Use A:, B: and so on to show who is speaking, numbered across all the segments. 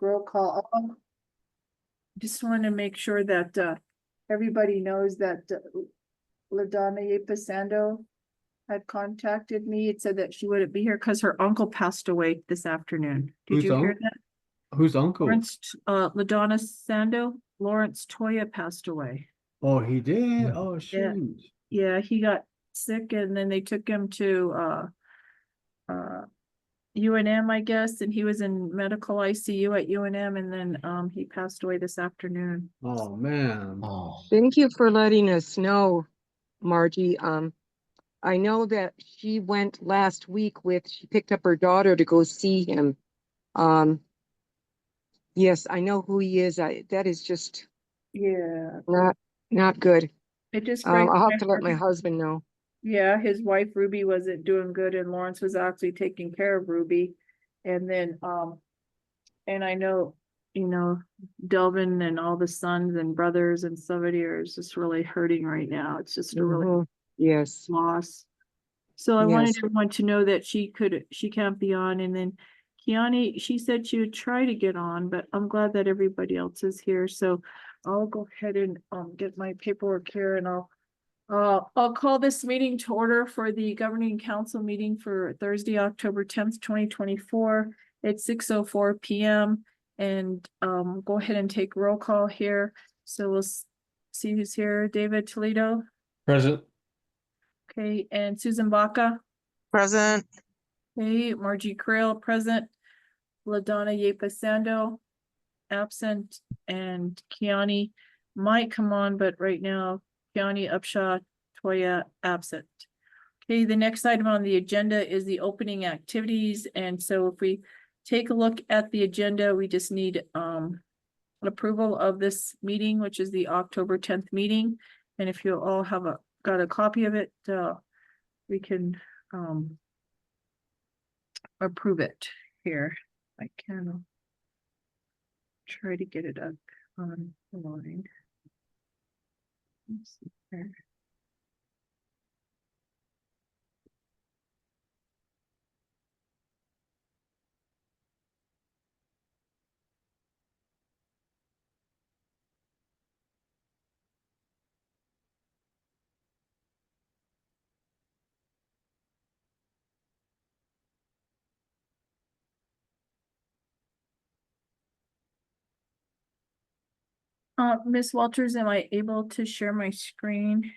A: roll call. Just want to make sure that everybody knows that LaDonna Yepasando had contacted me. It said that she wouldn't be here because her uncle passed away this afternoon. Did
B: Who's
A: you hear
B: uncle?
A: that?
B: Whose uncle?
A: Lawrence, LaDonna Sando, Lawrence Toya passed away.
B: Oh, he did? Oh,
A: Yeah.
B: shoot.
A: Yeah, he got sick and then they took him to UNM, I guess, and he was in medical ICU at UNM, and then he passed away this afternoon.
B: Oh, man.
C: Oh,
D: Thank you for letting us know, Margie. I know that she went last week she picked up her daughter to go see him. Yes, I know who he is. That is just
A: Yeah,
D: not good.
A: it just breaks
D: I'll
A: my
D: have to let
A: heart.
D: my husband know.
A: Yeah, his wife Ruby wasn't doing good and Lawrence was actually taking care of Ruby. And then and I know, Delvin and all the sons and brothers and somebody are just really hurting right now. It's just a really
D: Mhm. Yes.
A: loss. So I wanted
D: Yes.
A: everyone to know that she can't be on. And then Kiani, she said she would try to get on, but I'm glad that everybody else is here. So I'll go ahead and get my paperwork here and I'll call this meeting to order for the governing council meeting for Thursday, October 10th, 2024 at 6:04 p.m. And go ahead and take roll call here. So we'll see who's here. David Toledo.
B: Present.
A: Okay, and Susan Baca.
E: Present.
A: Okay, Margie Krill, present. LaDonna Yepasando, absent, and Kiani might come on, but right now, Kiani Upshaw, Toya, absent. Okay, the next item on the agenda is the opening activities, and so if we take a look at the agenda, we just need approval of this meeting, which is the October 10th meeting. And if you all have got a copy of it, we can approve it here. I can try to get it up on the line. Let's see here. Ms. Walters, am I able to share my screen?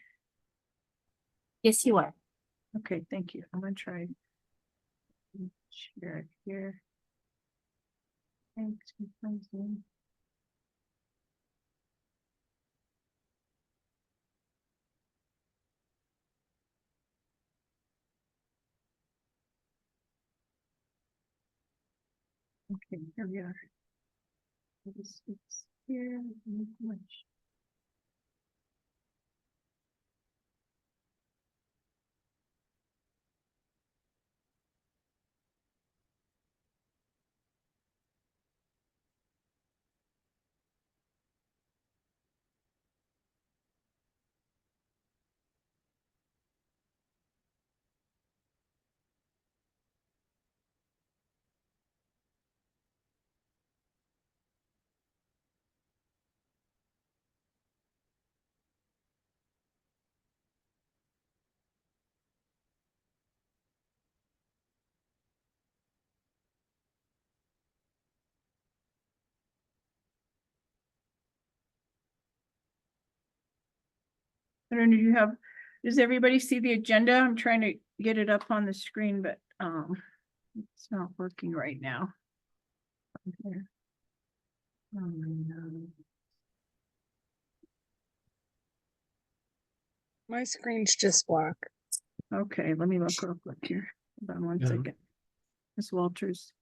C: yes, you are.
A: Okay, thank you. I'm gonna try. Share it here. Thanks. Okay, here we are. It's here. I don't know, does everybody see the agenda? I'm trying to get it up on the screen, but it's not working right now. Okay. Oh, no.
E: My screen's just black.
A: Okay, let me look real quick here. Hold on one
B: Yeah.
A: second. Ms. Walters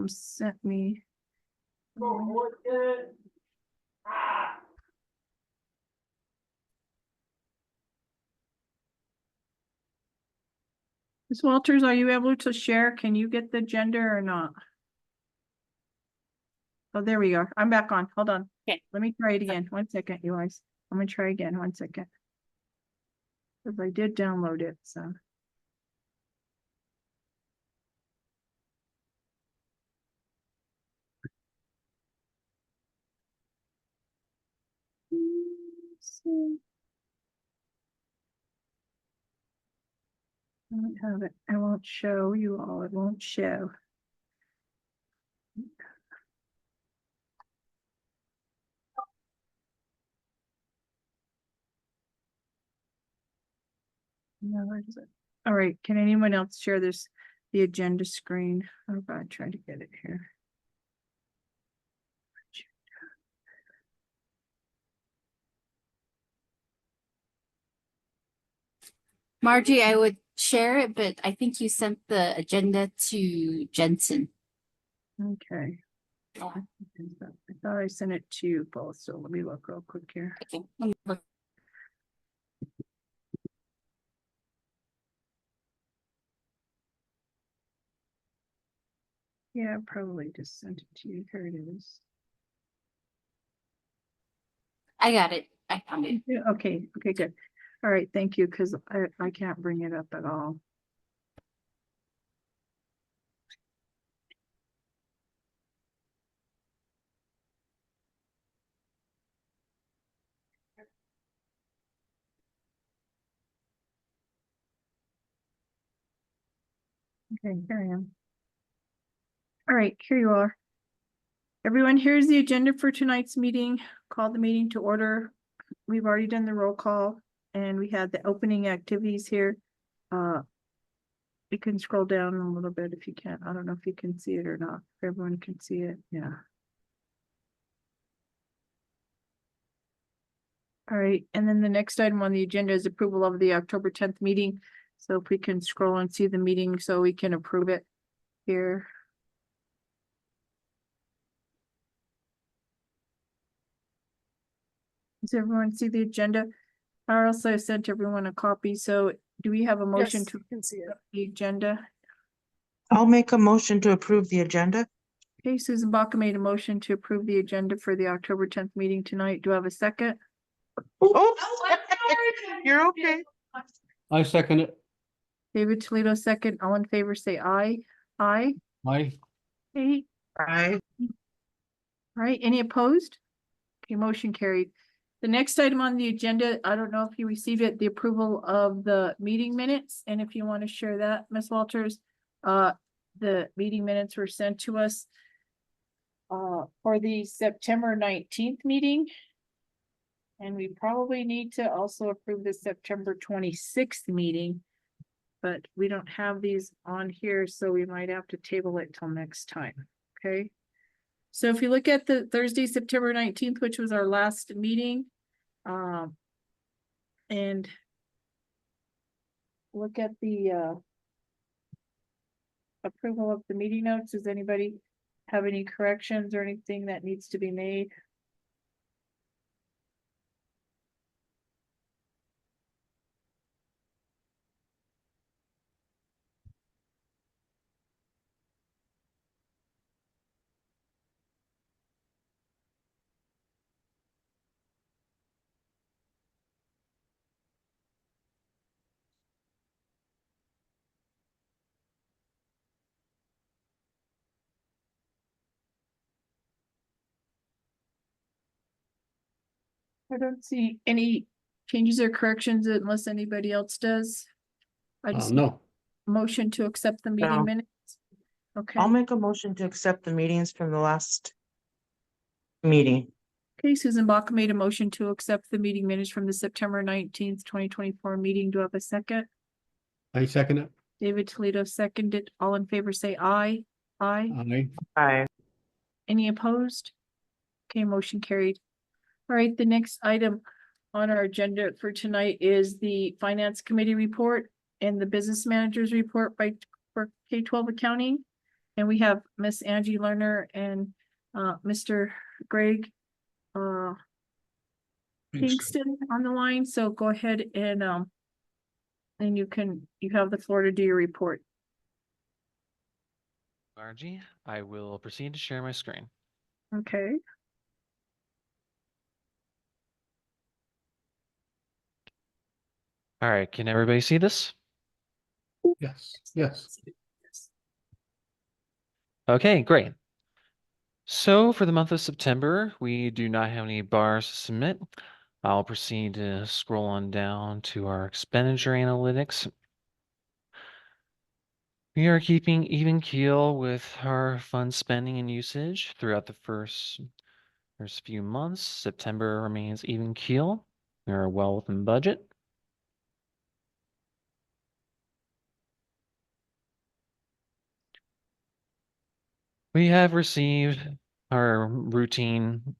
A: sent me. Ms. Walters, are you able to share? Can you get the agenda or not? Oh, there we are. I'm back on. Hold on.
C: Okay.
A: Let me try it again. 1 second, you guys. I'm gonna try again. 1 second. Because I did download it, so. don't have it. I won't show you all. It won't show. No, where is it? All right, can anyone else share this, the agenda screen? Oh God, trying to get it here.
C: Margie, I would share it, but I think you sent the agenda to Jensen.
A: Okay.
C: Yeah.
A: I thought I sent it to you both, so let me look real quick here.
C: Okay, let me look.
A: Yeah, I probably just sent it to you. Here it is.
C: I got it. I found it.
A: Yeah, okay, okay, good. All right, thank you, because I can't bring it up at all. Okay, here I am. All right, here you are. Everyone, here's the agenda for tonight's meeting. Call the meeting to order. We've already done the roll call and we had the opening activities here. You can scroll down a little bit if you can. I don't know if you can see it or not. If everyone can see it, yeah. All right, and then the next item on the agenda is approval of the October 10th meeting. So if we can scroll and see the meeting so we can approve it here. Does everyone see the agenda? I also sent everyone a copy, so do we have a motion
E: Yes,
A: to
E: you can see it.
A: approve the agenda?
F: I'll make a motion to approve the agenda.
A: Okay, Susan Baca made a motion to approve the agenda for the October 10th meeting tonight. Do I have a second?
F: Oh, you're okay.
B: I second it.
A: David Toledo, second. All in favor, say aye. Aye.
B: I,
A: Hey,
F: Aye.
A: all right, any opposed? Okay, motion carried. The next item on the agenda, I don't know if you received it, the approval of the meeting minutes, and if you want to share that, Ms. Walters. The meeting minutes were sent to us for the September 19th meeting. And we probably need to also approve the September 26th meeting. But we don't have these on here, so we might have to table it till next time, okay? So if you look at the Thursday, September 19th, which was our last meeting, and look at the approval of the meeting notes. Does anybody have any corrections or anything that needs to be made? I don't see any changes or corrections unless anybody else does. I just
B: no,
A: motion to accept the meeting
F: No.
A: minutes. Okay,
F: I'll make a motion to accept the meetings from the last meeting.
A: okay, Susan Bach made a motion to accept the meeting minutes from the September 19th, 2024 meeting. Do I have a second?
B: I second it.
A: David Toledo seconded. All in favor, say aye. Aye.
B: I,
F: Aye.
A: Any opposed? Okay, motion carried. All right, the next item on our agenda for tonight is the Finance Committee report and the Business Manager's report for K-12 accounting. And we have Miss Angie Lerner and Mr. Greg Kingston on the line. So go ahead and you have the floor to do your report.
G: Margie, I will proceed to share my screen.
A: Okay.
G: All right, can everybody see this?
B: yes, yes.
G: Okay, great. So for the month of September, we do not have any bars to submit. I'll proceed to scroll on down to our expenditure analytics. We are keeping even keel with our fund spending and usage throughout the first few months. September remains even keel. We are well within budget. We have received our routine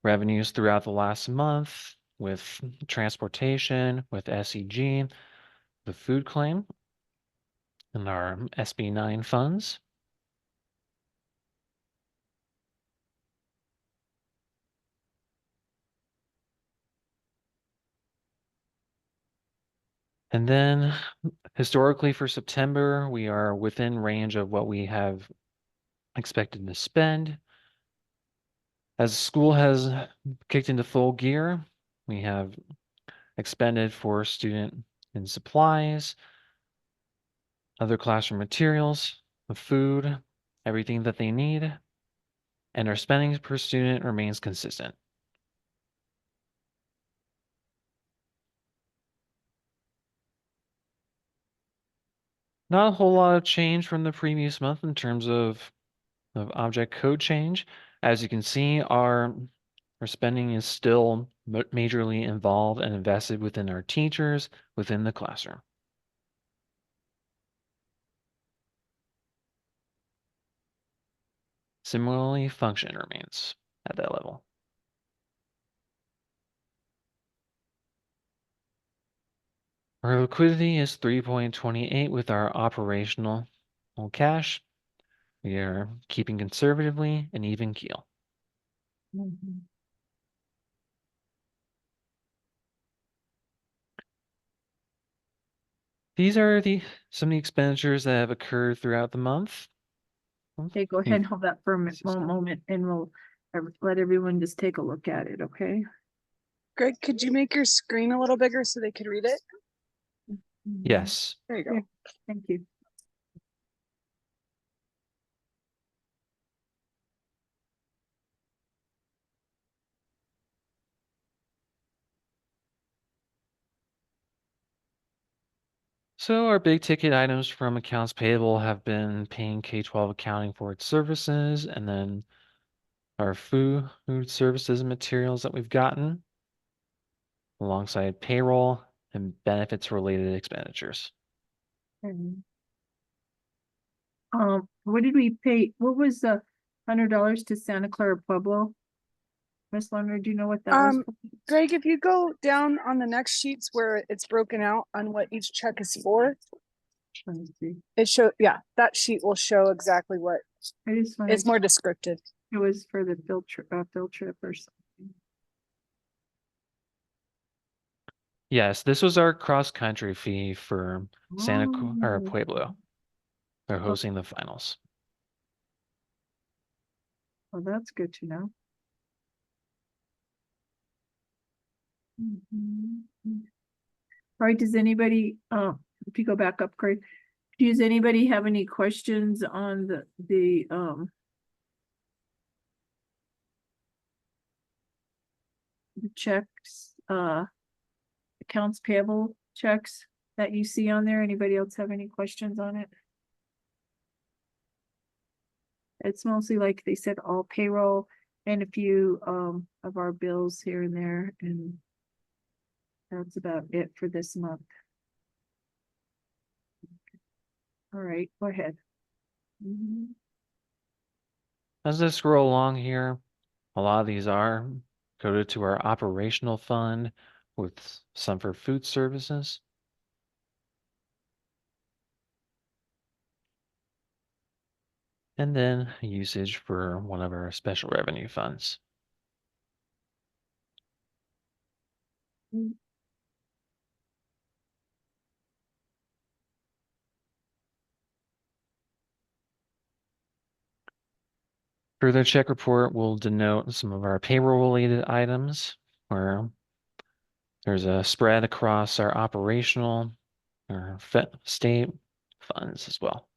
G: revenues throughout the last month with transportation, with SEG, the food claim, and our SB9 funds. And then historically for September, we are within range of what we have expected to spend. As school has kicked into full gear, we have expended for student and supplies, other classroom materials, the food, everything that they need, and our spending per student remains consistent. Not a whole lot of change from the previous month in terms of object code change. As you can see, our spending is still majorly involved and invested within our teachers, within the classroom. Similarly, function remains at that level. Our liquidity is 3.28 with our operational cash. We are keeping conservatively an even keel. These are some of the expenditures that have occurred throughout the month.
A: Okay, go ahead and hold that for a moment and we'll let everyone just take a look at it, okay?
E: Greg, could you make your screen a little bigger so they could read it?
G: Yes.
E: There you go.
A: Thank you.
G: So our big ticket items from accounts payable have been paying K-12 accounting for its services, and then our food services and materials that we've gotten, alongside payroll and benefits related expenditures.
A: What did we pay? What was the $100 to Santa Clara Pueblo? Miss Lerner, do you know what that was?
E: Greg, if you go down on the next sheets where it's broken out on what each check is for,
A: Let me see.
E: that sheet will show exactly what
A: I just wanted,
E: is more descriptive.
A: it was for the field trip or something.
G: Yes, this was our cross-country fee for or
A: Oh.
G: Pueblo. They're hosting the finals.
A: Well, that's good to know. All right, does anybody, if you go back up, Craig, does anybody have any questions on the checks, accounts payable checks that you see on there? Anybody else have any questions on it? It's mostly like they said, all payroll and a few of our bills here and there, and that's about it for this month. All right, go ahead.
G: As I scroll along here, a lot of these are coded to our operational fund with some for food services. And then usage for one of our special revenue funds. For the check report, we'll denote some of our payroll-related items where there's a spread across our operational or state funds as well.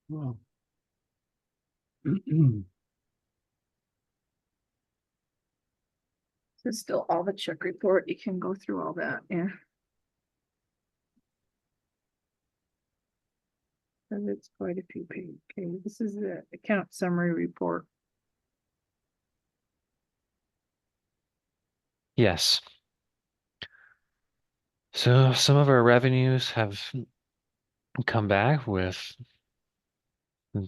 B: Wow.
A: So still all the check report, you can go through all that, yeah. And it's quite a few pages. Okay, this is the account summary report.
G: Yes. So some of our revenues have come back with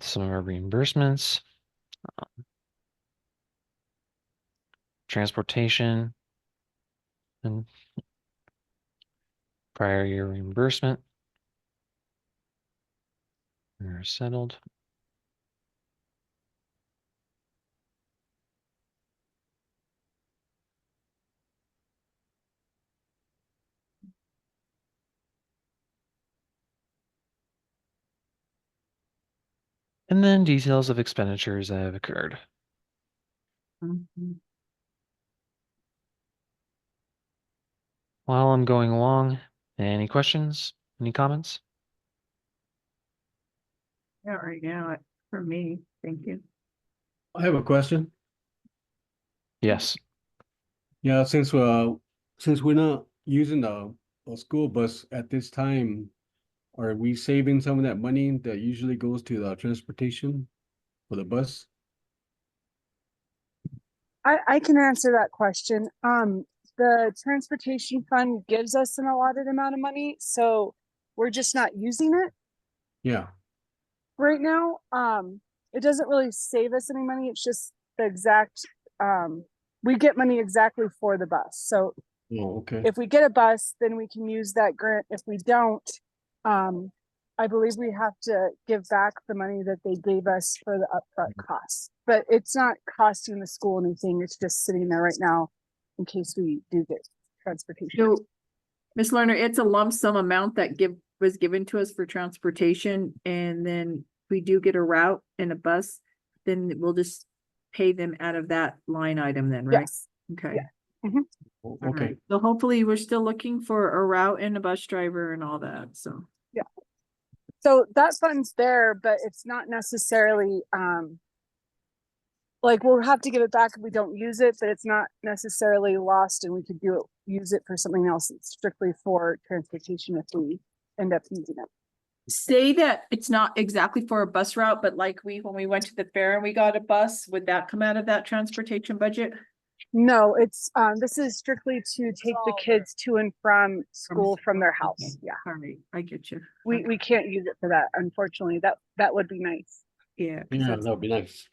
G: some of our reimbursements, transportation, and prior year reimbursement are settled. And then details of expenditures that have occurred. While I'm going along, any questions? Any comments?
A: Yeah, right now, for me, thank you.
B: I have a question.
G: Yes.
B: Yeah, since we're not using a school bus at this time, are we saving some of that money that usually goes to the transportation for the bus?
E: I can answer that question. The transportation fund gives us an allotted amount of money, so we're just not using it
B: Yeah.
E: right now. It doesn't really save us any money. It's just the exact, we get money exactly for the bus. So
B: Oh, okay.
E: if we get a bus, then we can use that grant. If we don't, I believe we have to give back the money that they gave us for the upfront costs. But it's not costing the school anything. It's just sitting there right now in case we do get transportation.
A: So, Ms. Lerner, it's a lump sum amount that was given to us for transportation, and then we do get a route and a bus, then we'll just pay them out of that line item then, right?
E: Yes.
A: Okay.
E: Yeah.
B: Oh,
A: All
B: okay.
A: right. So hopefully we're still looking for a route and a bus driver and all that, so.
E: So that fund's there, but it's not necessarily, like we'll have to give it back if we don't use it, but it's not necessarily lost and we could use it for something else. It's strictly for transportation if we end up using it.
A: Say that it's not exactly for a bus route, but like when we went to the fair and we got a bus, would that come out of that transportation budget?
E: No, it's, this is strictly to take the kids to and from school from their house.
A: Okay.
E: Yeah.
A: All right, I get you.
E: We can't use it for that, unfortunately. That would be nice.
A: Yeah. 'cause
B: Yeah,
A: that's
B: that would be nice.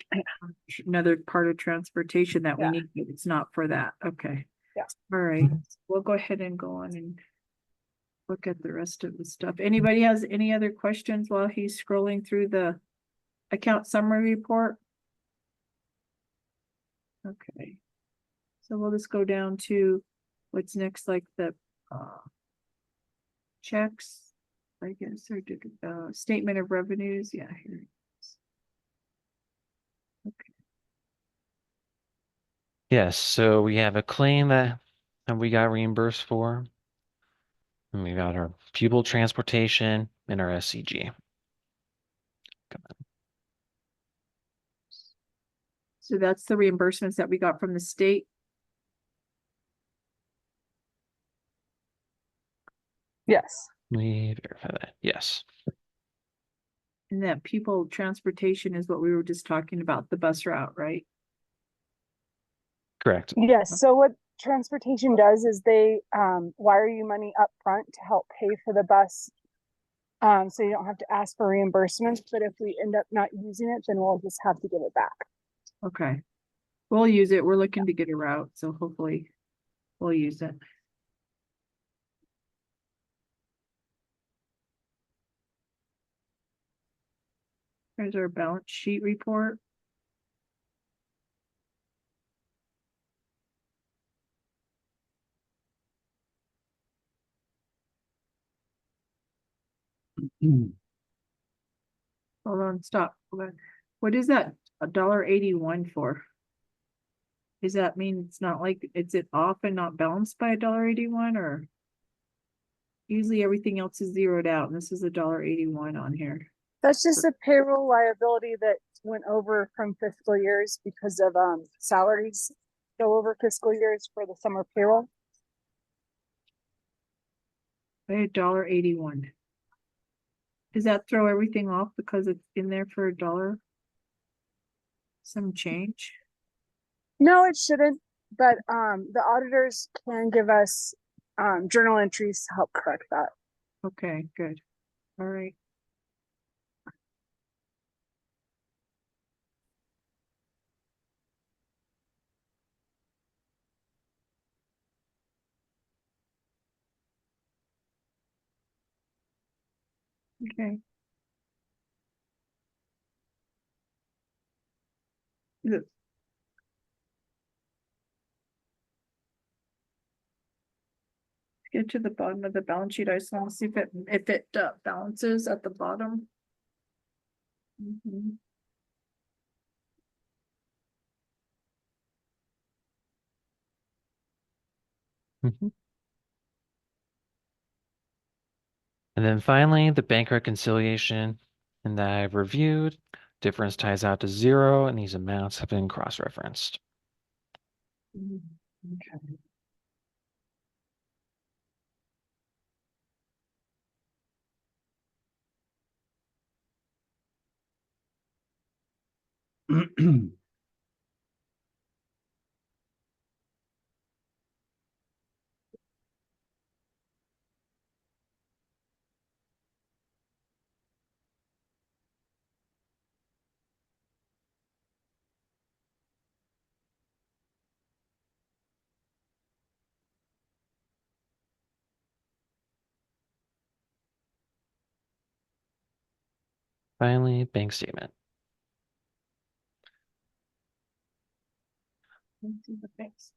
A: another part of transportation that we
E: Yeah.
A: need, but it's not for that, okay.
E: Yeah.
A: All right, we'll go ahead and go on and look at the rest of the stuff. Anybody has any other questions while he's scrolling through the account summary report? Okay. So we'll just go down to what's next, like the checks, I guess, or statement of revenues, yeah, here it is. Okay.
G: Yes, so we have a claim that we got reimbursed for. And we got our pupil transportation and our SCG.
A: So that's the reimbursements that we got from the state.
E: Yes.
G: We verify that. Yes.
A: And that pupil transportation is what we were just talking about, the bus route, right?
G: Correct.
E: Yes. So what transportation does is they wire you money up front to help pay for the bus. So you don't have to ask for reimbursements, but if we end up not using it, then we'll just have to give it back.
A: Okay. We'll use it. We're looking to get a route, so hopefully we'll use it. There's our balance sheet report. Hold on, stop. Hold on. What is that $1.81 for? Does that mean it's not like, is it off and not balanced by $1.81, or? Usually everything else is zeroed out and this is $1.81 on here.
E: That's just a payroll liability that went over from fiscal years because of salaries go over fiscal years for the summer payroll.
A: $1.81. Does that throw everything off because it's in there for $1? Some change?
E: No, it shouldn't, but the auditors can give us journal entries to help correct that.
A: Okay, good. All right. Okay. Good. Get to the bottom of the balance sheet. I just want to see if it balances at the bottom. Mhm.
G: Mhm. And then finally, the bank reconciliation, and that I've reviewed, difference ties out to 0, and these amounts have been cross-referenced.
A: Okay.
G: Finally, bank statement.
A: Let's see the face.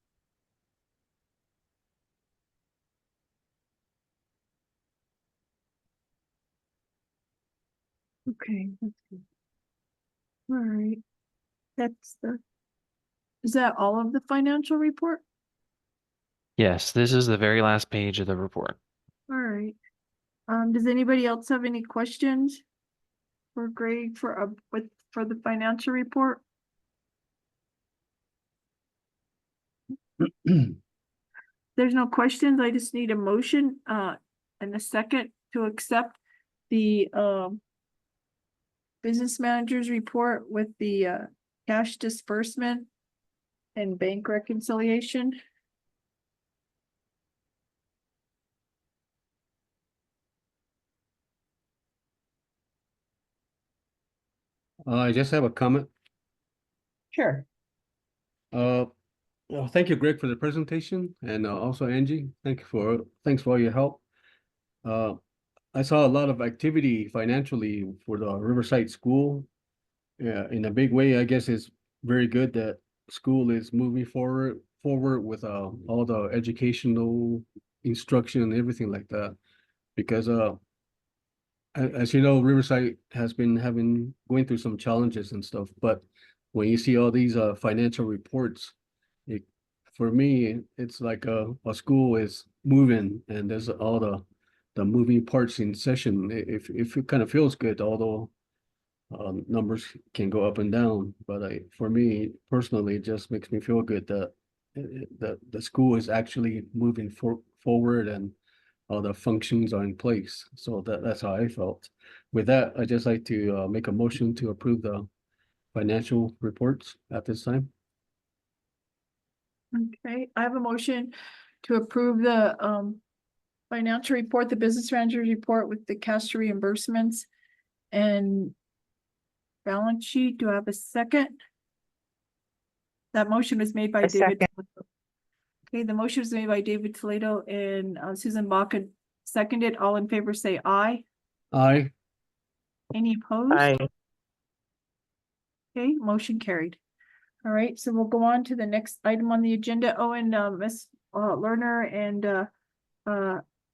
A: Okay, that's good. All right. Is that all of the financial report?
G: Yes, this is the very last page of the report.
A: All right. Does anybody else have any questions for Greg for the financial report? There's no questions. I just need a motion, and a second to accept the, business manager's report with the, cash disbursement and bank reconciliation.
B: I just have a comment.
A: Sure.
B: Well, thank you, Greg, for the presentation, and also Angie, thanks for all your help. I saw a lot of activity financially for the Riverside School. Yeah, in a big way, I guess it's very good that school is moving forward with all the educational instruction and everything like that. Because as you know, Riverside has been going through some challenges and stuff, but when you see all these financial reports, it for me, it's like a school is moving and there's all the moving parts in session. If it kind of feels good, although numbers can go up and down, but for me personally, it just makes me feel good that the school is actually moving forward and all the functions are in place. So that's how I felt. With that, I just like to make a motion to approve the financial reports at this time.
A: Okay, I have a motion to approve the, financial report, the business manager's report with the cash reimbursements and balance sheet. Do I have a second? That motion was made by
F: A
A: David.
F: second.
A: Okay, the motion was made by David Toledo and Susan Baca seconded. All in favor, say aye.
B: Aye.
A: Any opposed?
F: Aye.
A: Okay, motion carried. All right, so we'll go on to the next item on the agenda. Oh, and Ms. Lerner and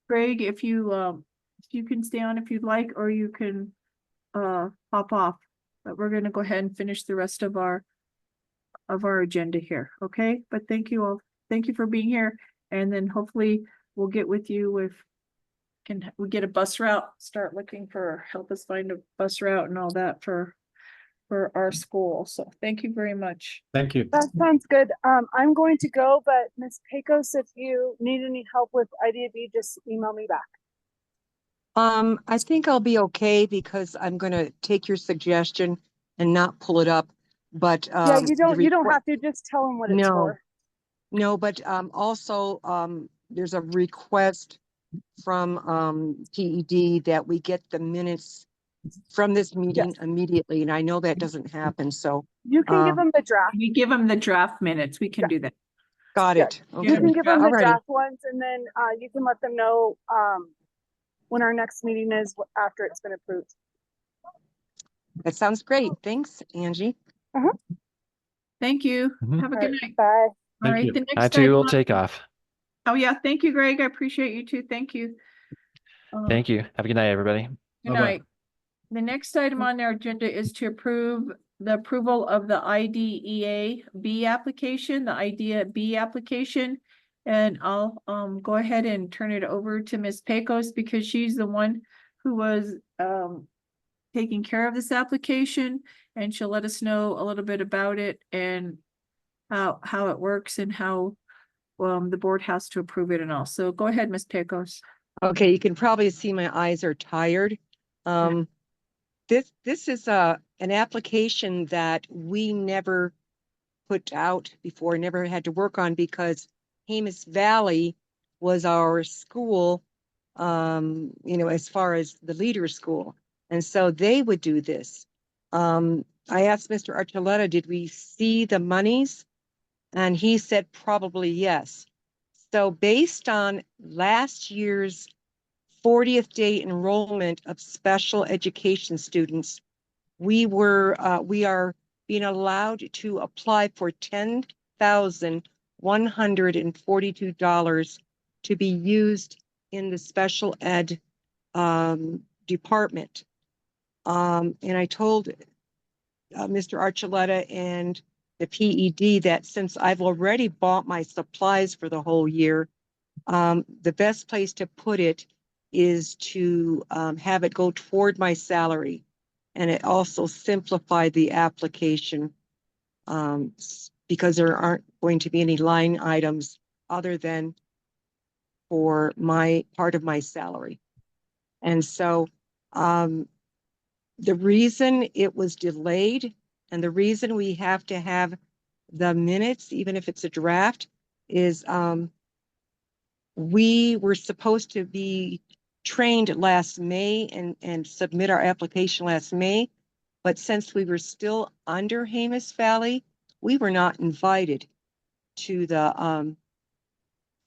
A: Greg, if you can stay on if you'd like, or you can pop off. But we're gonna go ahead and finish the rest of our agenda here, okay? But thank you all. Thank you for being here, and then hopefully we'll get with you with we get a bus route, start looking for, help us find a bus route and all that for our school. So thank you very much.
B: Thank you.
E: That sounds good. I'm going to go, but Ms. Pecos, if you need any help with IDB, just email me back.
D: I think I'll be okay because I'm gonna take your suggestion and not pull it up, but,
E: Yeah, you don't
D: requ-
E: have to, just tell them what it's
D: No.
E: for.
D: No, but, also, there's a request from, PED that we get the minutes from this meeting immediately, and I know that doesn't happen, so,
E: You can give them the draft.
A: We give them the draft minutes. We can do that.
D: got
E: Yeah.
D: it.
E: You
D: Okay.
E: can give them the
D: Alrighty.
E: draft ones, and then, you can let them know, when our next meeting is after it's been approved.
D: That sounds great. Thanks, Angie.
A: Thank you.
G: Mhm.
A: Have a
E: All
A: good
E: right,
A: night.
E: bye.
A: All
B: Thank
A: right,
B: you.
A: the
G: I
A: next
G: too will
A: item.
G: take off.
A: Oh, yeah. Thank you, Greg. I appreciate you too. Thank you.
G: Thank you. Have a good night, everybody.
A: Good
B: Bye-bye.
A: night. The next item on our agenda is to approve the approval of the IDEA B application, the IDEA B application. And I'll go ahead and turn it over to Ms. Pecos because she's the one who was taking care of this application, and she'll let us know a little bit about it and how it works and how the board has to approve it and all. So go ahead, Ms. Pecos.
D: Okay, you can probably see my eyes are tired. This is an application that we never put out before, never had to work on because Jemez Valley was our school, as far as the leader school. And so they would do this. I asked Mr. Archuleta, did we see the monies? And he said probably yes. So based on last year's 40th day enrollment of special education students, we are being allowed to apply for $10,142 to be used in the special ed department. And I told Mr. Archuleta and the PED that since I've already bought my supplies for the whole year, the best place to put it is to have it go toward my salary. And it also simplified the application because there aren't going to be any line items other than for my part of my salary. And so the reason it was delayed and the reason we have to have the minutes, even if it's a draft, is we were supposed to be trained last May and submit our application last May. But since we were still under Jemez Valley, we were not invited to the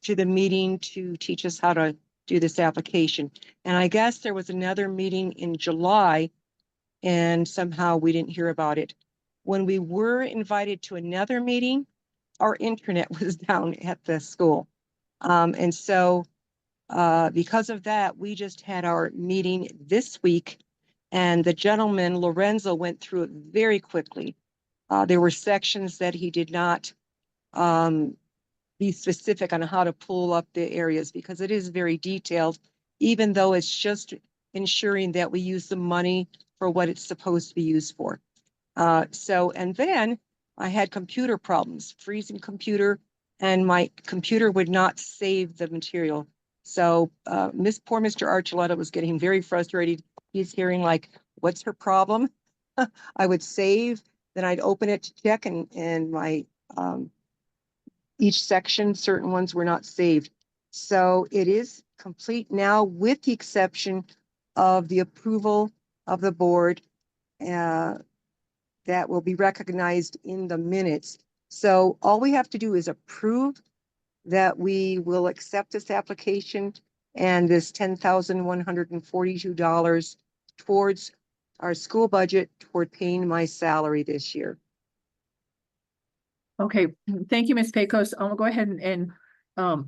D: meeting to teach us how to do this application. And I guess there was another meeting in July and somehow we didn't hear about it. When we were invited to another meeting, our internet was down at the school. And so because of that, we just had our meeting this week and the gentleman, Lorenzo, went through it very quickly. There were sections that he did not be specific on how to pull up the areas because it is very detailed, even though it's just ensuring that we use the money for what it's supposed to be used for. And then I had computer problems, freezing computer, and my computer would not save the material. So poor Mr. Archuleta was getting very frustrated. He's hearing like, what's her problem? I would save, then I'd open it to check and my each section, certain ones were not saved. So it is complete now with the exception of the approval of the board that will be recognized in the minutes. So all we have to do is approve that we will accept this application and this $10,142 towards our school budget toward paying my salary this year.
A: Okay, thank you, Ms. Pecos. I'll go ahead and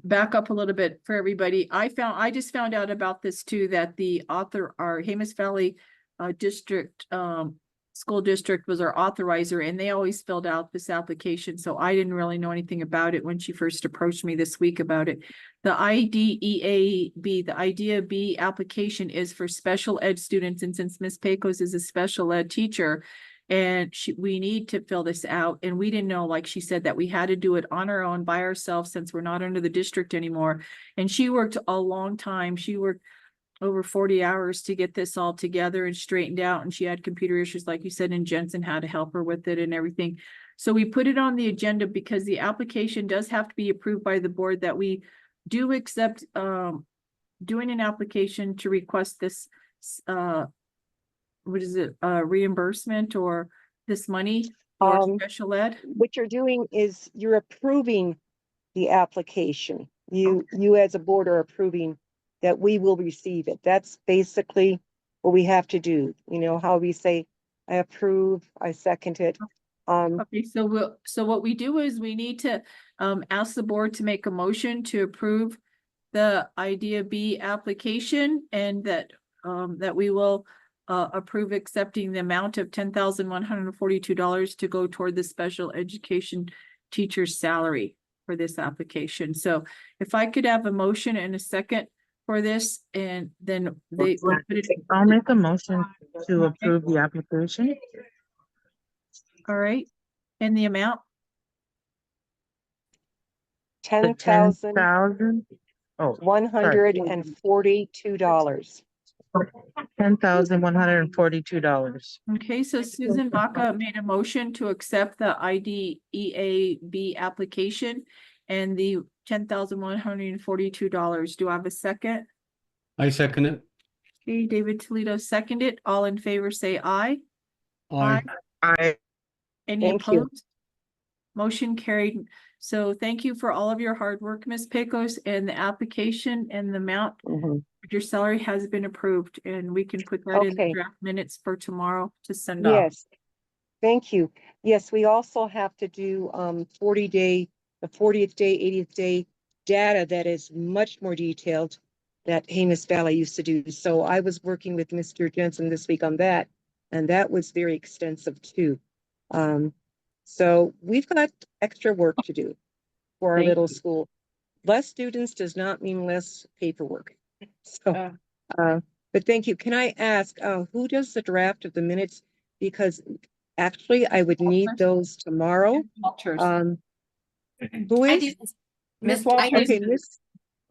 A: back up a little bit for everybody. I just found out about this too, that the author, our Jemez Valley District school district was our authorizer, and they always filled out this application, so I didn't really know anything about it when she first approached me this week about it. The IDEAB, the IDEA B application is for special ed students, and since Ms. Pecos is a special ed teacher, and we need to fill this out, and we didn't know, like she said, that we had to do it on our own by ourselves since we're not under the district anymore. And she worked a long time. She worked over 40 hours to get this all together and straightened out. And she had computer issues, like you said, and Jensen had to help her with it and everything. So we put it on the agenda because the application does have to be approved by the board, that we do accept doing an application to request this what is it, reimbursement or this money for special ed.
D: What you're doing is you're approving the application. You as a board are approving that we will receive it. That's basically what we have to do. You know, how we say, I approve, I second it.
A: Okay, so what we do is we need to ask the board to make a motion to approve the IDEA B application, and that that we will approve accepting the amount of $10,142 to go toward the special education teacher's salary for this application. So if I could have a motion and a second for this, and then they will put it.
F: I'll make a motion to approve the application.
A: All right, and the amount?
F: The
D: $10,142.
F: $10,142.
A: Okay, so Susan Baca made a motion to accept the IDEAB application and the $10,142. Do I have a second?
B: I second it.
A: Okay, David Toledo seconded. All in favor, say aye.
B: Aye.
F: I
A: Any
D: Thank you.
A: opposed? Motion carried. So thank you for all of your hard work, Ms. Pecos, and the application and the amount.
D: Mhm.
A: Your salary has been approved, and we can put that in the
D: Okay.
A: draft minutes for tomorrow to send off.
D: Yes, thank you. Yes, we also have to do the 40th day, 80th day data that is much more detailed that Jemez Valley used to do. So I was working with Mr. Jensen this week on that, and that was very extensive too. So we've got extra work to do for our
A: Thank
D: little school. Less students does not mean less paperwork. So, but thank you. Can I ask, who does the draft of the minutes? Because actually I would need those tomorrow.
A: Walters.
D: Who
C: I
D: is?
C: do.
A: Ms.
C: I do.
A: Walters.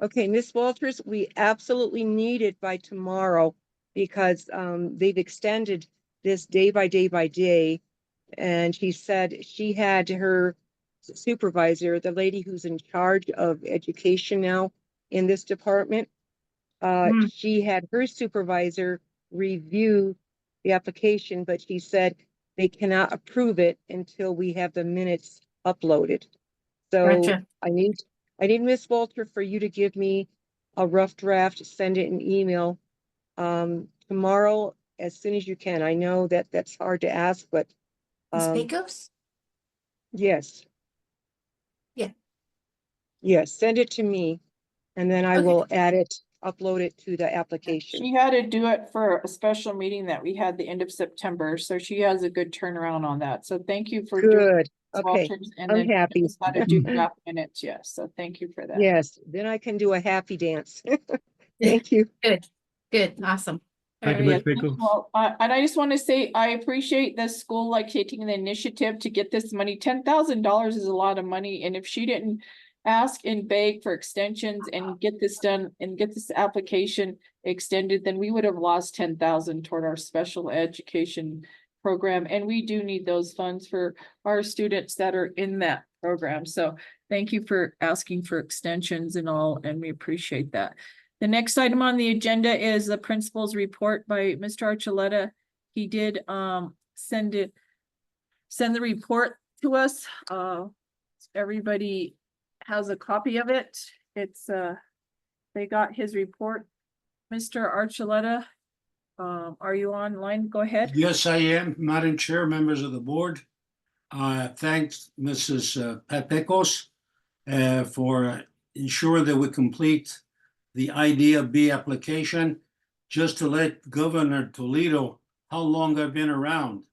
D: Okay, Miss Walters, we absolutely need it by tomorrow because they've extended this day by day by day. And she said she had her supervisor, the lady who's in charge of education now in this department. She had her supervisor review the application, but she said they cannot approve it until we have the minutes uploaded. So
C: Gotcha.
D: I need Miss Walter for you to give me a rough draft, send it an email tomorrow as soon as you can. I know that that's hard to ask, but
C: Ms. Pecos?
D: yes.
C: Yeah.
D: Yes, send it to me and then I
C: Okay.
D: will add it, upload it to the application.
A: She had to do it for a special meeting that we had the end of September, so she has a good turnaround on that. So thank you for doing
D: Good.
A: Ms.
D: Okay,
A: Walters, and
D: I'm
A: then
D: happy.
A: knows how to do draft minutes, yes, so thank you for that.
D: Yes, then I can do a happy dance. Thank you.
C: Good, good, awesome.
B: Thank you,
A: Yeah,
B: Ms. Pecos.
A: well, and I just want to say, I appreciate the school like taking the initiative to get this money. $10,000 is a lot of money, and if she didn't ask and beg for extensions and get this done and get this application extended, then we would have lost 10,000 toward our special education program, and we do need those funds for our students that are in that program. So thank you for asking for extensions and all, and we appreciate that. The next item on the agenda is the principal's report by Mr. Archuleta. He did send the report to us. Everybody has a copy of it. It's they got his report. Mr. Archuleta, are you online? Go ahead.
H: Yes, I am, Madam Chair, members of the board. Thanks, Mrs. Pecos, for ensuring that we complete the IDEA B application. Just to let Governor Toledo how long I've been around.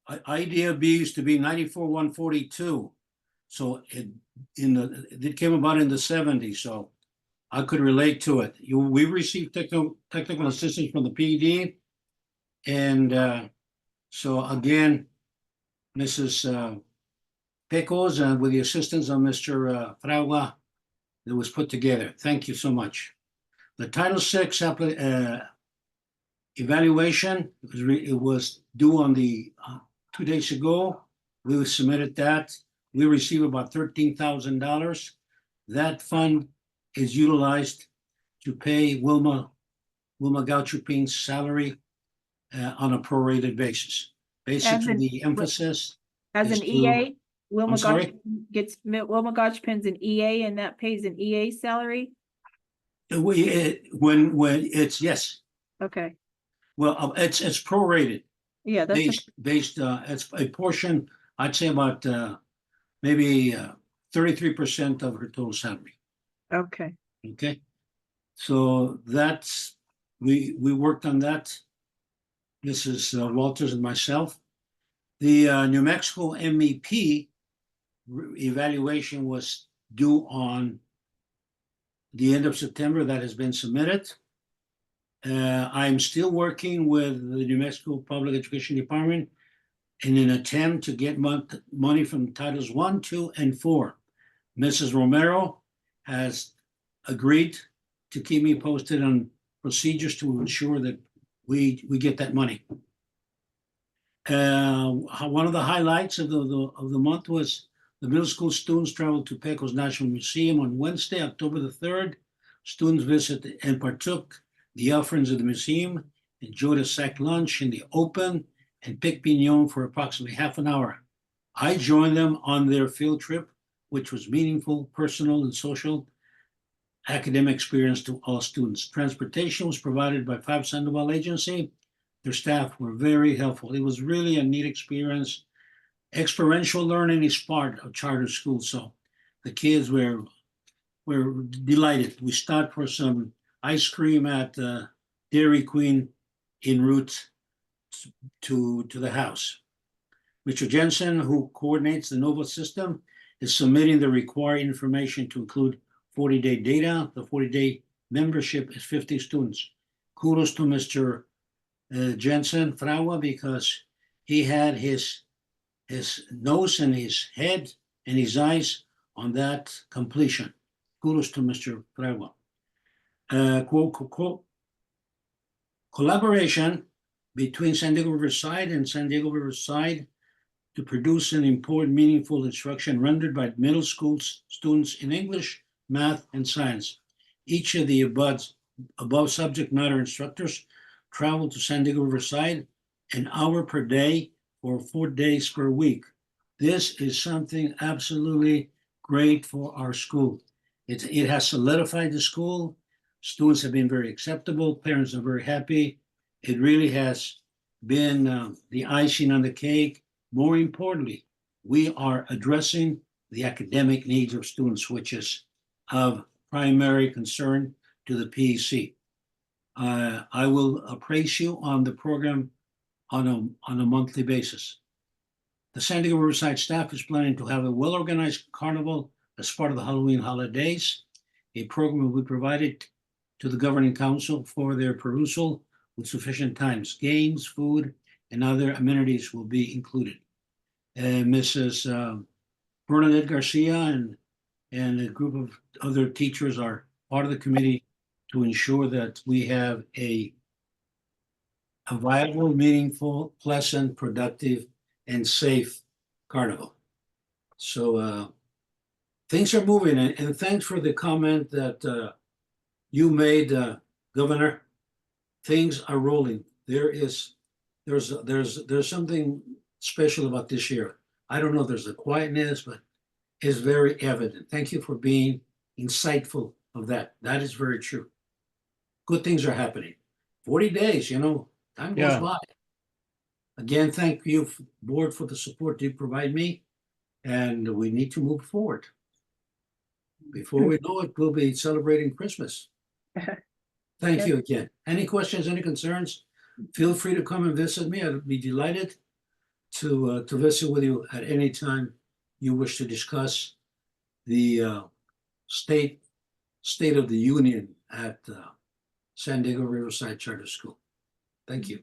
H: IDB used to be 94,142. So it came about in the 70s, so I could relate to it. We received technical assistance from the PD. And so again, Mrs. Pecos, and with the assistance of Mr. Fragua, it was put together. Thank you so much. The Title VI evaluation, it was due on the 2 days ago. We submitted that. We received about $13,000. That fund is utilized to pay Wilma Gauchupin's salary on a prorated basis. Basically,
A: in-
H: the emphasis
A: As
H: is
A: an
H: to-
A: EA, Wilma
H: I'm sorry?
A: Wilma Gotchpin's an EA and that pays an EA salary?
H: when it's, yes,
A: Okay,
H: well, it's prorated,
A: yeah, that's,
H: based, it's a portion, I'd say about maybe 33% of her total salary.
A: okay.
H: Okay, so that's, we worked on that. Mrs. Walters and myself. The New Mexico MEP evaluation was due on the end of September. That has been submitted. I'm still working with the New Mexico Public Education Department in an attempt to get money from Titles 1, 2, and 4. Mrs. Romero has agreed to keep me posted on procedures to ensure that we get that money. One of the highlights of the month was the middle school students traveled to Pecos National Museum on Wednesday, October the 3rd. Students visited and partook the offerings of the museum, enjoyed a sack lunch in the open, and picked piñon for approximately half an hour. I joined them on their field trip, which was meaningful, personal, and social academic experience to all students. Transportation was provided by Five Sandoval Agency. Their staff were very helpful. It was really a neat experience. Experiential learning is part of charter school, so the kids were delighted. We stopped for some ice cream at Dairy Queen en route to the house. Mr. Jensen, who coordinates the NOVA system, is submitting the required information to include 40-day data. The 40-day membership is 50 students. Kudos to Mr. Jensen Fragua, because he had his nose and his head and his eyes on that completion. Kudos to Mr. Fragua. Collaboration between San Diego Riverside and San Diego Riverside to produce an important, meaningful instruction rendered by middle school students in English, math, and science. Each of the above subject matter instructors travel to San Diego Riverside an hour per day for 4 days per week. This is something absolutely great for our school. It has solidified the school. Students have been very acceptable. Parents are very happy. It really has been the icing on the cake. More importantly, we are addressing the academic needs of students, which is of primary concern to the PEC. I will appraise you on the program on a monthly basis. The San Diego Riverside staff is planning to have a well-organized carnival as part of the Halloween holidays. A program will be provided to the governing council for their perusal with sufficient times. Games, food, and other amenities will be included. Mrs. Bernadette Garcia and a group of other teachers are part of the committee to ensure that we have a viable, meaningful, pleasant, productive, and safe carnival. So things are moving, and thanks for the comment that you made, Governor. Things are rolling. There's something special about this year. I don't know if there's a quietness, but it's very evident. Thank you for being insightful of that. That is very true. Good things are happening. 40 days, time goes
B: Yeah.
H: by. Again, thank you, board, for the support you provide me, and we need to move forward. Before we know it, we'll be celebrating Christmas. Thank you again. Any questions, any concerns? Feel free to come and visit me. I'd be delighted to visit with you at any time you wish to discuss the state of the union at San Diego Riverside Charter School. Thank you.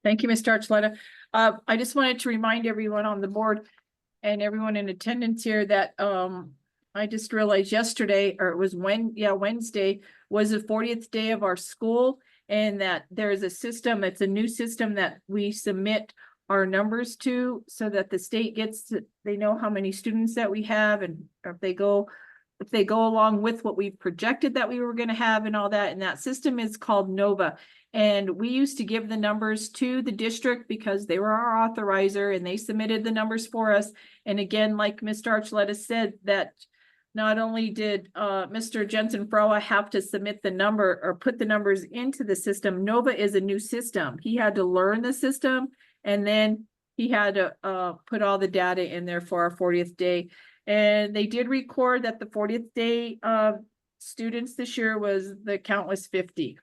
A: Thank you, Mr. Archuleta. I just wanted to remind everyone on the board and everyone in attendance here that, I just realized yesterday, or it was Wednesday, was the 40th day of our school. And that there is a system, it's a new system that we submit our numbers to so that the state they know how many students that we have, and if they go along with what we projected that we were gonna have and all that. And that system is called NOVA. And we used to give the numbers to the district because they were our authorizer and they submitted the numbers for us. And again, like Mr. Archuleta said, that not only did Mr. Jensen Froa have to submit the number or put the numbers into the system, NOVA is a new system. He had to learn the system, and then he had to put all the data in there for our 40th day. And they did record that the 40th day students this year the count was 50.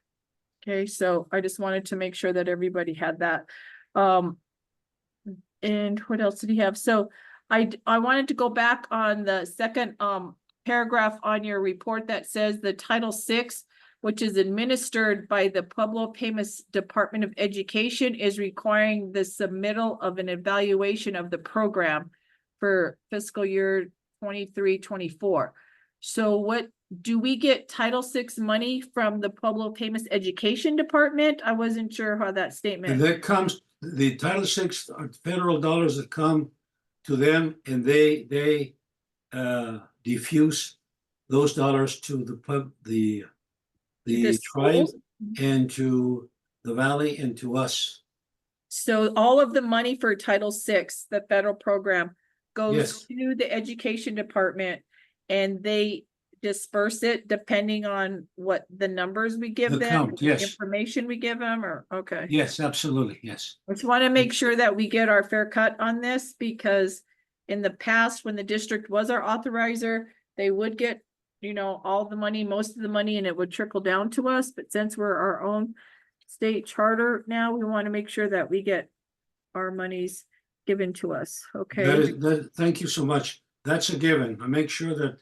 A: Okay, so I just wanted to make sure that everybody had that. And what else did he have? So I wanted to go back on the second paragraph on your report that says the Title VI, which is administered by the Pueblo Payments Department of Education, is requiring the submittal of an evaluation of the program for fiscal year 23-24. So what do we get Title VI money from the Pueblo Payments Education Department? I wasn't sure how that
H: And
A: statement.
H: that comes, the Title VI are federal dollars that come to them, and they diffuse those dollars to the
A: The
H: tribe
A: schools?
H: and to the valley and to us.
A: So all of the money for Title VI, the federal program, goes
H: Yes.
A: to the education department, and they disperse it depending on what the numbers we give
H: The
A: them,
H: count, yes.
A: information we give them, or, okay.
H: Yes, absolutely, yes.
A: I just want to make sure that we get our fair cut on this, because in the past, when the district was our authorizer, they would get, all the money, most of the money, and it would trickle down to us. But since we're our own state charter now, we want to make sure that we get our monies given to us. Okay.
H: Thank you so much. That's a given. I make sure that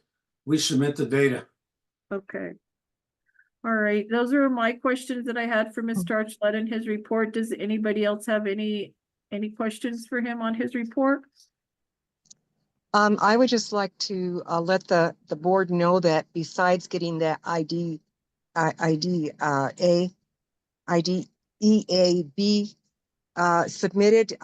H: we submit the data.
A: Okay. All right. Those are my questions that I had for Mr. Archuleta in his report. Does anybody else have any questions for him on his report?
D: I would just like to let the board know that besides getting that IDEAB submitted,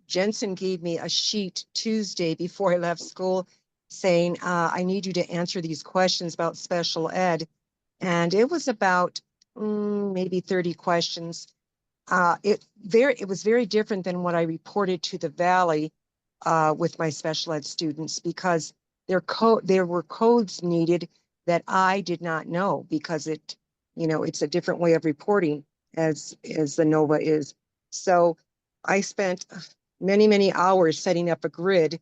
D: Jensen gave me a sheet Tuesday before I left school saying, I need you to answer these questions about special ed. And it was about maybe 30 questions. It was very different than what I reported to the Valley with my special ed students, because there were codes needed that I did not know, because it's a different way of reporting as the NOVA is. So I spent many, many hours setting up a grid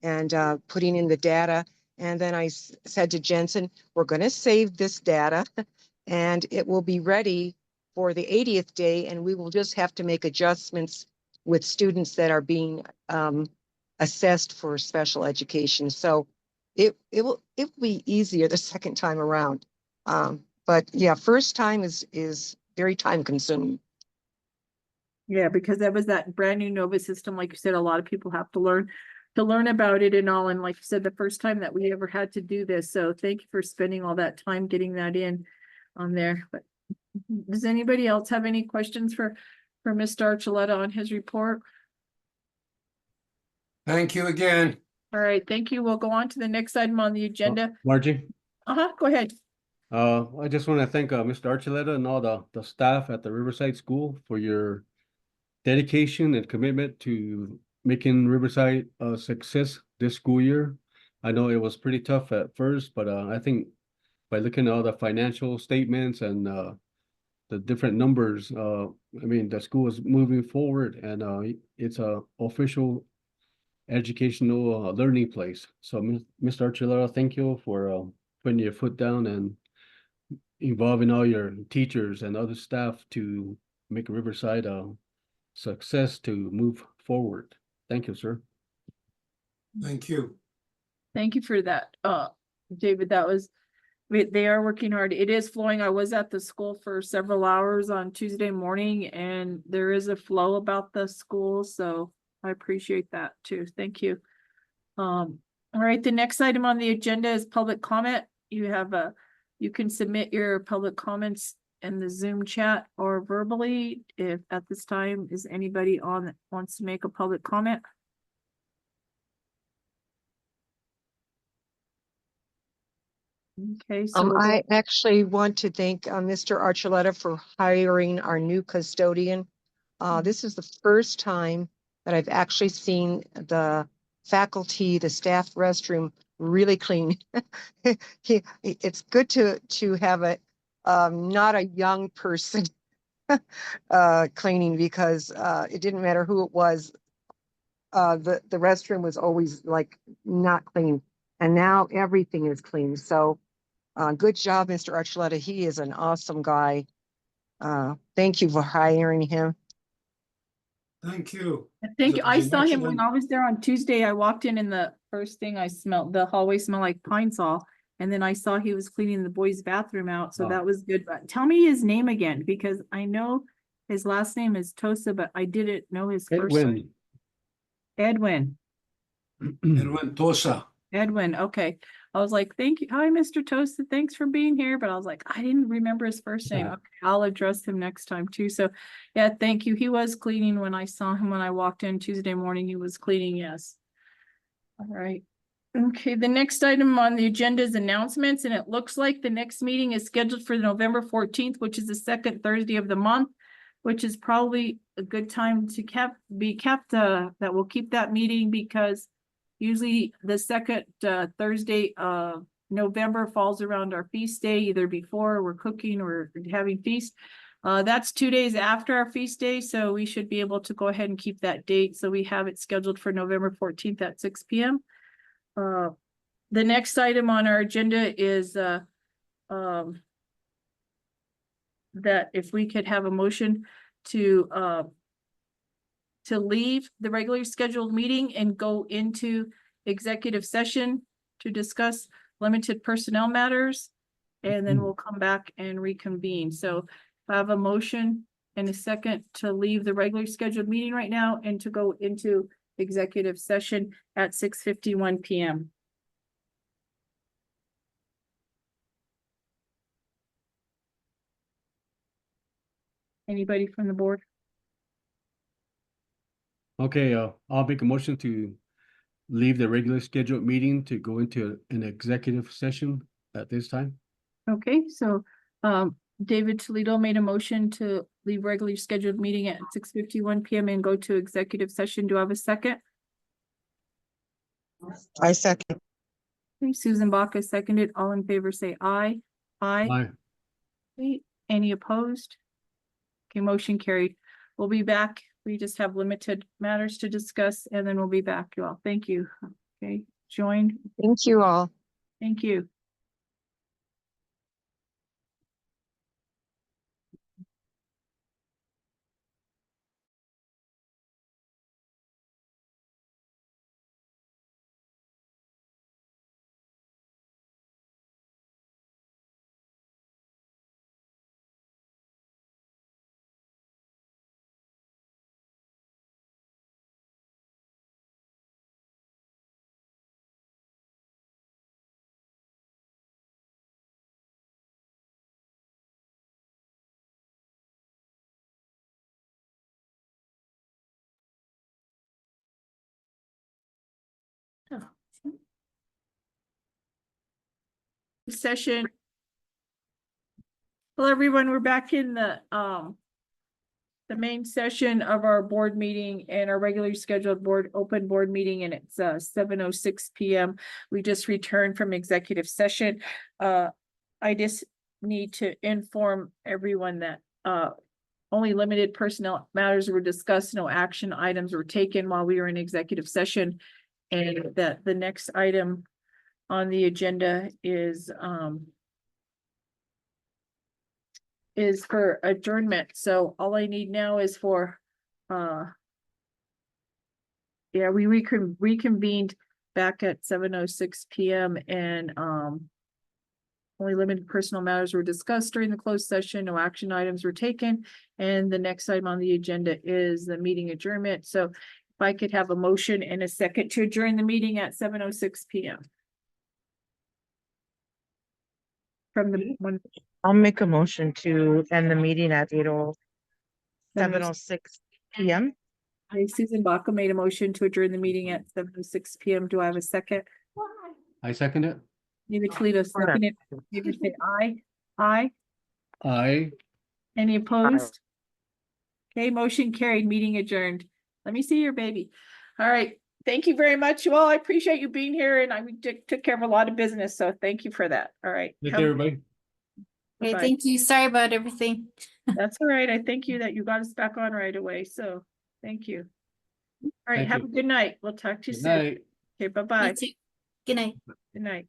D: and putting in the data. And then I said to Jensen, we're going to save this data and it will be ready for the 80th day. And we will just have to make adjustments with students that are being assessed for special education. So it will be easier the second time around. But yeah, first time is very time consuming.
A: Yeah, because that was that brand new NOVA system. Like you said, a lot of people have to learn about it and all. And like you said, the first time that we ever had to do this. So thank you for spending all that time getting that in on there. But does anybody else have any questions for Mr. Archuleta on his report?
H: Thank you again.
A: All right, thank you. We'll go on to the next item on the agenda.
B: Margie,
A: Go ahead.
B: I just want to thank Mr. Archuleta and all the staff at the Riverside School for your dedication and commitment to making Riverside a success this school year. I know it was pretty tough at first, but I think by looking at all the financial statements and the different numbers, the school is moving forward, and it's a official educational learning place. So, Mr. Archuleta, thank you for putting your foot down and involving all your teachers and other staff to make Riverside a success to move forward. Thank you, sir.
H: Thank you.
A: Thank you for that, David. That was, they are working hard. It is flowing. I was at the school for several hours on Tuesday morning, and there is a flow about the school, so I appreciate that too. Thank you. All right, the next item on the agenda is public comment. You can submit your public comments in the Zoom chat or verbally. If at this time is anybody on that wants to make a public comment? Okay, so we'll go-
D: I actually want to thank Mr. Archuleta for hiring our new custodian. This is the first time that I've actually seen the faculty, the staff restroom really clean. It's good to have a not a young person cleaning, because it didn't matter who it was. The restroom was always like not clean, and now everything is clean. So good job, Mr. Archuleta. He is an awesome guy. Thank you for hiring him.
H: Thank you.
A: Thank you.
H: It's
A: I
H: an
A: saw him when
H: excellent-
A: I was there on Tuesday. I walked in and the first thing I smelled, the hallway smelled like pine sol. And then I saw he was cleaning the boys' bathroom out, so
B: Oh.
A: that was good. But tell me his name again, because I know his last name is Tosa, but I didn't know his first.
B: Edwin.
A: Edwin.
H: Edwin Tosa.
A: Edwin, okay. I was like, thank you. Hi, Mr. Toasted. Thanks for being here. But I was like, I didn't remember his first name.
B: Yeah.
A: Okay, I'll address him next time too. So yeah, thank you. He was cleaning when I saw him when I walked in Tuesday morning. He was cleaning, yes. All right. Okay, the next item on the agenda is announcements, and it looks like the next meeting is scheduled for November 14th, which is the second Thursday of the month, which is probably a good time to be kept, that will keep that meeting, because usually the second Thursday of November falls around our feast day, either before we're cooking or having feast. That's 2 days after our feast day, so we should be able to go ahead and keep that date. So we have it scheduled for November 14th at 6 p.m. The next item on our agenda is that if we could have a motion to leave the regularly scheduled meeting and go into executive session to discuss limited personnel matters, and then we'll come back and reconvene. So I have a motion and a second to leave the regularly scheduled meeting right now and to go into executive session at 6:51 p.m. Anybody from the board?
B: Okay, I'll make a motion to leave the regular scheduled meeting to go into an executive session at this time.
A: Okay, so David Toledo made a motion to leave regularly scheduled meeting at 6:51 p.m. and go to executive session. Do I have a second?
F: I second.
A: Okay, Susan Baca seconded. All in favor, say aye. Aye.
B: Aye.
A: Okay, any opposed? Okay, motion carried. We'll be back. We just have limited matters to discuss, and then we'll be back, you all. Thank you. Okay, join.
D: Thank you all.
A: Thank you. Session. Hello, everyone. We're back in the main session of our board meeting and our regularly scheduled open board meeting, and it's 7:06 p.m. We just returned from executive session. I just need to inform everyone that only limited personnel matters were discussed. No action items were taken while we were in executive session, and that the next item on the agenda is for adjournment. So all I need now is for Yeah, we reconvened back at 7:06 PM and, only limited personal matters were discussed during the closed session. No action items were taken. And the next item on the agenda is the meeting adjournment. So if I could have a motion and a second to adjourn the meeting at 7:06 PM. From the one.
F: I'll make a motion to end the meeting at 7:06 PM.
A: Susan Baca made a motion to adjourn the meeting at 7:06 PM. Do I have a second?
B: I second it.
A: David Toledo seconded. David say aye. Aye.
B: I.
A: Any opposed? Okay, motion carried, meeting adjourned. Let me see your baby. All right, thank you very much. Well, I appreciate you being here and I took care of a lot of business, so thank you for that. All right.
B: Thank
A: Have-
B: you, everybody.
C: Okay,
A: Bye-bye.
C: thank you. Sorry about everything.
A: That's all right. I thank you that you got us back on right away, so thank you. All right,
B: Thank
A: have
B: you.
A: a good night. We'll talk to you
B: Good
A: soon.
B: night.
A: Okay, bye-bye.
C: You too. Good night.
A: Good night.